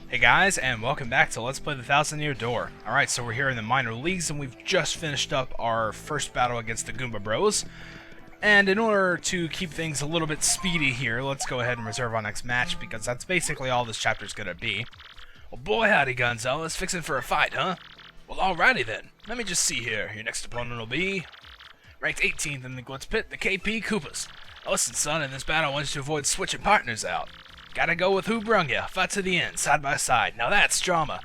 Hey guys, and welcome back to Let's Play the Thousand Year Door. Alright, so we're here in the minor leagues, and we've just finished up our first battle against the Goomba Bros. And in order to keep things a little bit speedy here, let's go ahead and reserve our next match, because that's basically all this chapter's gonna be. Well, boy howdy, Gonzalez, fixing for a fight, huh? Well, alrighty then. Let me just see here. Your next opponent will be ranked 18th in the Glitz Pit, the KP Koopas. Now listen, son, in this battle I want you to avoid switching partners out. Gotta go with who brung ya. Fight to the end, side by side. Now that's drama.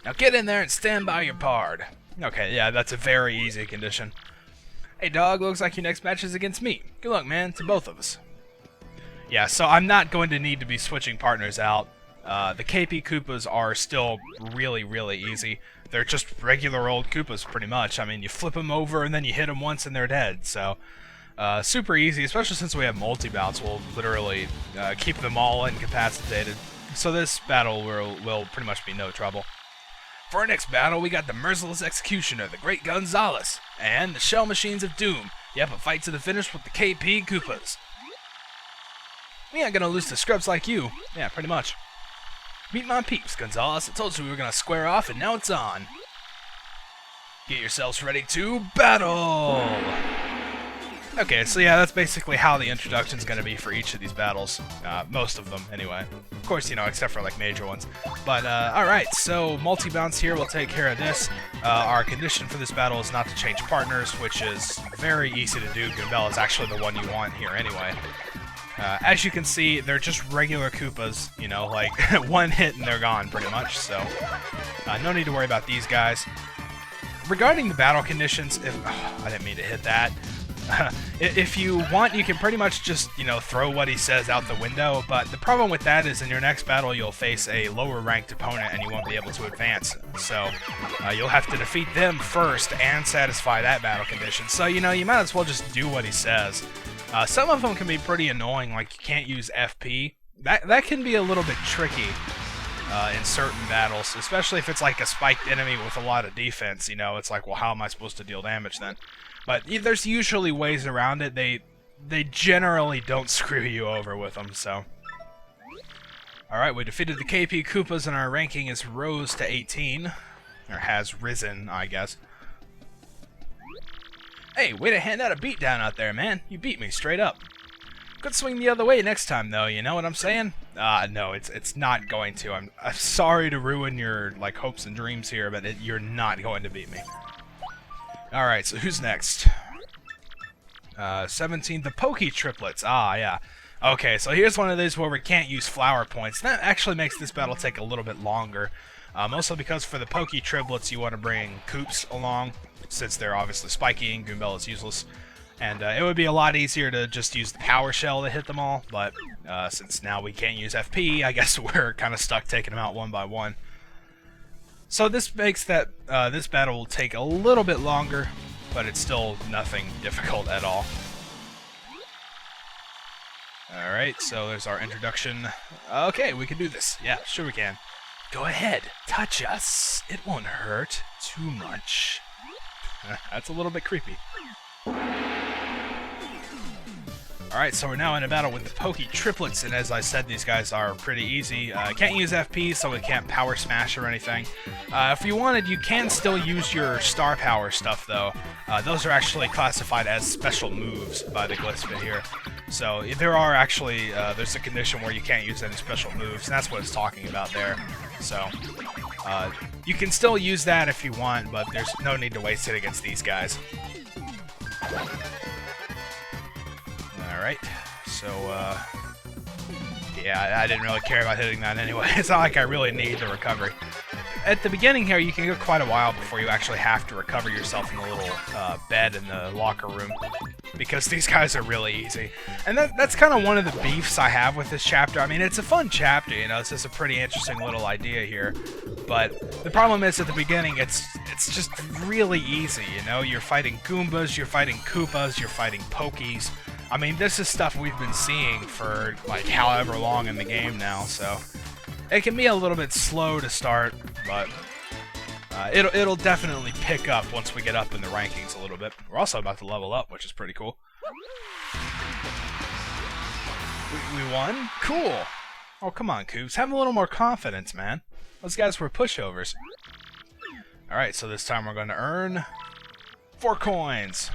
Now get in there and stand by your pard. Okay, yeah, that's a very easy condition. Hey dog, looks like your next match is against me. Good luck, man, to both of us. Yeah, so I'm not going to need to be switching partners out. The KP Koopas are still really, really easy. They're just regular old Koopas, pretty much. I mean, you flip them over and then you hit them once and they're dead, so... super easy, especially since we have multi-bounce. We'll literally keep them all incapacitated. So this battle will pretty much be no trouble. For our next battle, we got the Merciless Executioner, the Great Gonzalez, and the Shell Machines of Doom. Yep, a fight to the finish with the KP Koopas. We ain't gonna lose to scrubs like you. Yeah, pretty much. Meet my peeps, Gonzalez. I told you we were gonna square off, and now it's on. Get yourselves ready to battle! Okay, so yeah, that's basically how the introduction's going to be for each of these battles. Most of them, anyway. Of course, you know, except for, like, major ones. But, alright, so multi-bounce here will take care of this. Our condition for this battle is not to change partners, which is very easy to do. Goombella is actually the one you want here anyway. As you can see, they're just regular Koopas, you know, like, one hit and they're gone, pretty much, so... no need to worry about these guys. Regarding the battle conditions, I didn't mean to hit that. If you want, you can pretty much just, you know, throw what he says out the window, but the problem with that is in your next battle you'll face a lower ranked opponent and you won't be able to advance. So you'll have to defeat them first and satisfy that battle condition. So, you know, you might as well just do what he says. Some of them can be pretty annoying, like you can't use FP. That can be a little bit tricky in certain battles, especially if it's like a spiked enemy with a lot of defense, you know, it's like, well, how am I supposed to deal damage then? But there's usually ways around it. They generally don't screw you over with them, so... Alright, we defeated the KP Koopas and our ranking is rose to 18. Or has risen, I guess. Hey, way to hand out a beatdown out there, man. You beat me, straight up. Could swing the other way next time, though, you know what I'm saying? No, it's not going to. I'm sorry to ruin your, like, hopes and dreams here, but you're not going to beat me. Alright, so who's next? 17, the Pokey Triplets. Ah, yeah. Okay, so here's one of these where we can't use flower points. That actually makes this battle take a little bit longer. Mostly because for the Pokey Triplets, you want to bring Koops along, since they're obviously spiky and Goombella is useless. And it would be a lot easier to just use the Power Shell to hit them all, but since now we can't use FP, I guess we're kind of stuck taking them out one by one. So this makes that this battle will take a little bit longer, but it's still nothing difficult at all. Alright, so there's our introduction. Okay, we can do this. Yeah, sure we can. Go ahead, touch us. It won't hurt too much. That's a little bit creepy. Alright, so we're now in a battle with the Pokey Triplets, and as I said, these guys are pretty easy. Can't use FP, so we can't Power Smash or anything. If you wanted, you can still use your Star Power stuff, though. Those are actually classified as special moves by the Glitz Pit here. So there are actually, there's a condition where you can't use any special moves, and that's what it's talking about there. So, you can still use that if you want, but there's no need to waste it against these guys. Alright, so, yeah, I didn't really care about hitting that anyway. It's not like I really need the recovery. At the beginning here, you can go quite a while before you actually have to recover yourself in the little bed in the locker room, because these guys are really easy. And that's kind of one of the beefs I have with this chapter. I mean, it's a fun chapter, you know, it's just a pretty interesting little idea here. But the problem is, at the beginning, it's just really easy, you know? You're fighting Goombas, you're fighting Koopas, you're fighting Pokies. I mean, this is stuff we've been seeing for, like, however long in the game now, so... It can be a little bit slow to start, but it'll definitely pick up once we get up in the rankings a little bit. We're also about to level up, which is pretty cool. We won? Cool! Oh, come on, Coops. Have a little more confidence, man. Those guys were pushovers. Alright, so this time we're going to earn 4 coins.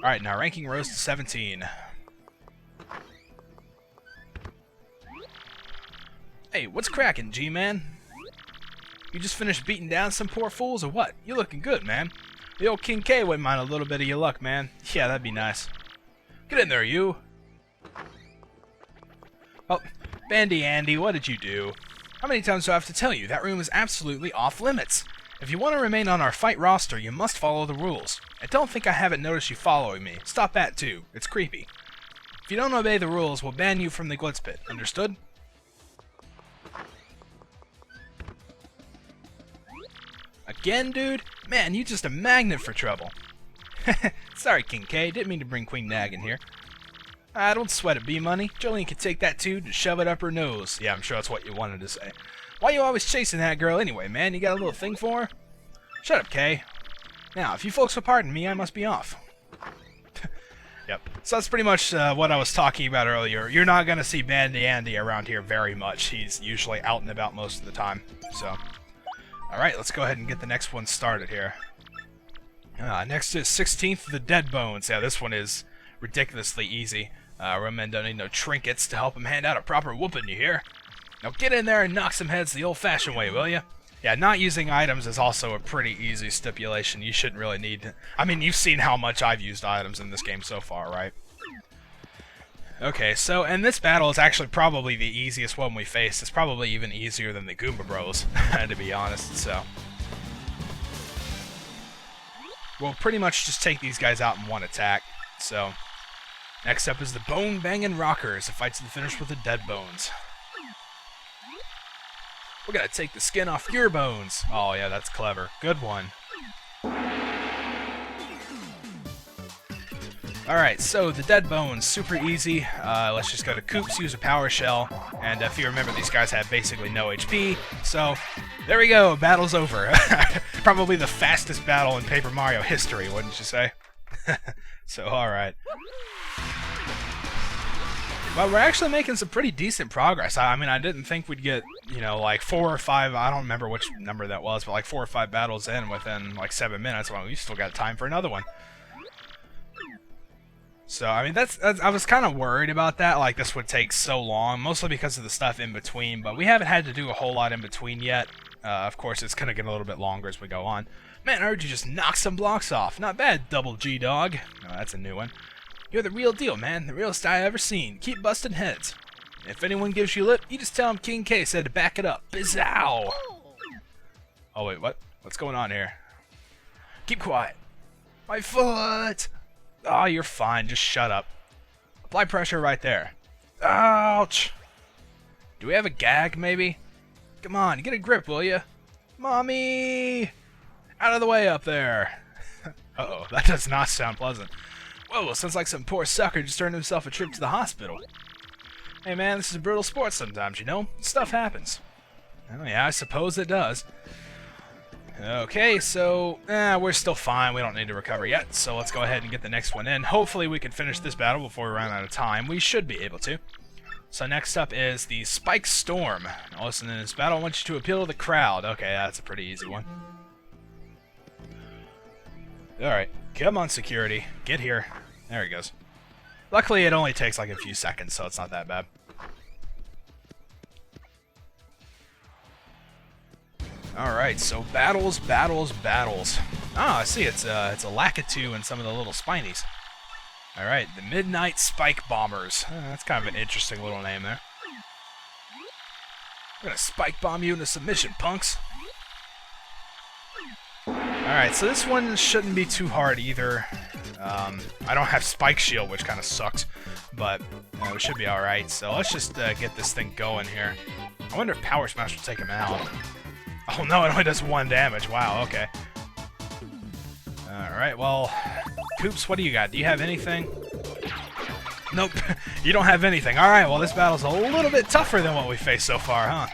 Alright, now ranking rose to 17. Hey, what's cracking, G-Man? You just finished beating down some poor fools or what? You looking good, man. The old King K wouldn't mind a little bit of your luck, man. Yeah, that'd be nice. Get in there, you. Oh, Bandy Andy, what did you do? How many times do I have to tell you? That room is absolutely off limits. If you want to remain on our fight roster, you must follow the rules. I don't think I haven't noticed you following me. Stop that, too. It's creepy. If you don't obey the rules, we'll ban you from the Glitz Pit. Understood? Again, dude? Man, you just a magnet for trouble. Sorry, King K. Didn't mean to bring Queen Nag in here. Don't sweat it, B-Money. Jolene can take that, too, to shove it up her nose. Yeah, I'm sure that's what you wanted to say. Why you always chasing that girl anyway, man? You got a little thing for her? Shut up, Kay. Now, if you folks will pardon me, I must be off. Yep. So that's pretty much what I was talking about earlier. You're not going to see Bandy Andy around here very much. He's usually out and about most of the time. So, alright, let's go ahead and get the next one started here. Next is 16th of the Dead Bones. Yeah, this one is ridiculously easy. Roman don't need no trinkets to help him hand out a proper whooping, you hear? Now get in there and knock some heads the old-fashioned way, will ya? Yeah, not using items is also a pretty easy stipulation. You shouldn't really need to... I mean, you've seen how much I've used items in this game so far, right? Okay, so, and this battle is actually probably the easiest one we faced. It's probably even easier than the Goomba Bros, to be honest, so... We'll pretty much just take these guys out in one attack, so... Next up is the Bone Bangin' Rockers. The fight's to the finish with the Dead Bones. We're gonna take the skin off your bones. Oh yeah, that's clever. Good one. Alright, so the Dead Bones, super easy. Let's just go to Coops, use a Power Shell, and if you remember, these guys have basically no HP, so there we go, battle's over. Probably the fastest battle in Paper Mario history, wouldn't you say? So, alright. Well, we're actually making some pretty decent progress. I mean, I didn't think we'd get, you know, like 4 or 5, I don't remember which number that was, but like 4 or 5 battles in within like 7 minutes. Well, we still got time for another one. So, I mean, that's I was kind of worried about that, like this would take so long, mostly because of the stuff in between, but we haven't had to do a whole lot in between yet. Of course, it's going to get a little bit longer as we go on. Man, I heard you just knock some blocks off. Not bad, Double G Dog. Oh, that's a new one. You're the real deal, man. The realest I ever seen. Keep busting heads. If anyone gives you lip, you just tell them King K said to back it up. Bizow! Oh, wait, what? What's going on here? Keep quiet. My foot! Oh, you're fine. Just shut up. Apply pressure right there. Ouch! Do we have a gag, maybe? Come on, get a grip, will ya? Mommy! Out of the way up there! Uh-oh, that does not sound pleasant. Whoa, sounds like some poor sucker just earned himself a trip to the hospital. Hey man, this is brutal sports sometimes, you know? Stuff happens. Oh yeah, I suppose it does. Okay, so, we're still fine. We don't need to recover yet, so let's go ahead and get the next one in. Hopefully we can finish this battle before we run out of time. We should be able to. So next up is the Spike Storm. Now listen, in this battle, I want you to appeal to the crowd. Okay, that's a pretty easy one. Alright, come on security. Get here. There he goes. Luckily it only takes like a few seconds, so it's not that bad. Alright, so battles. Ah, I see, it's a Lakitu and some of the little Spinies. Alright, the Midnight Spike Bombers. That's kind of an interesting little name there. I'm gonna spike bomb you into submission, punks. Alright, so this one shouldn't be too hard either. I don't have Spike Shield, which kind of sucks, but we should be alright. So let's just get this thing going here. I wonder if Power Smash will take him out. Oh no, it only does 1 damage. Wow, okay. Alright, well, Coops, what do you got? Do you have anything? Nope, you don't have anything. Alright, well, this battle's a little bit tougher than what we faced so far, huh?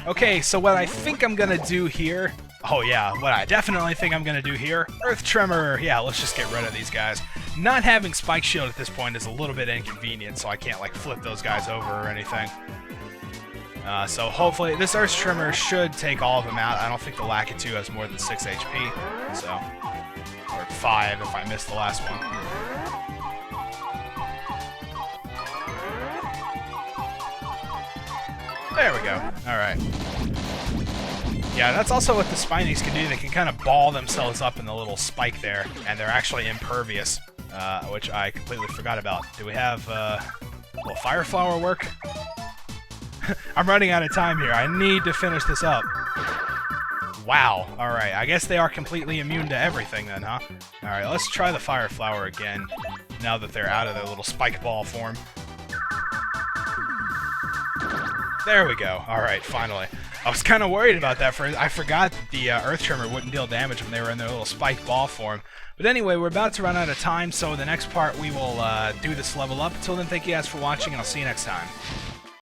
Okay, so what I think I'm gonna do here... Oh yeah, what I definitely think I'm gonna do here... Earth Tremor! Yeah, let's just get rid of these guys. Not having Spike Shield at this point is a little bit inconvenient, so I can't like flip those guys over or anything. So hopefully this Earth Trimmer should take all of them out. I don't think the Lakitu has more than 6 HP, so... or 5 if I missed the last one. There we go. Alright. Yeah, that's also what the Spinies can do. They can kind of ball themselves up in the little spike there, and they're actually impervious, which I completely forgot about. Do we have, will Fire Flower work? I'm running out of time here. I need to finish this up. Wow. Alright, I guess they are completely immune to everything then, huh? Alright, let's try the Fire Flower again, now that they're out of their little spike ball form. There we go. Alright, finally. I was kind of worried about that. I forgot that the Earth Trimmer wouldn't deal damage when they were in their little spike ball form. But anyway, we're about to run out of time, so in the next part we will do this level up. Until then, thank you guys for watching, and I'll see you next time.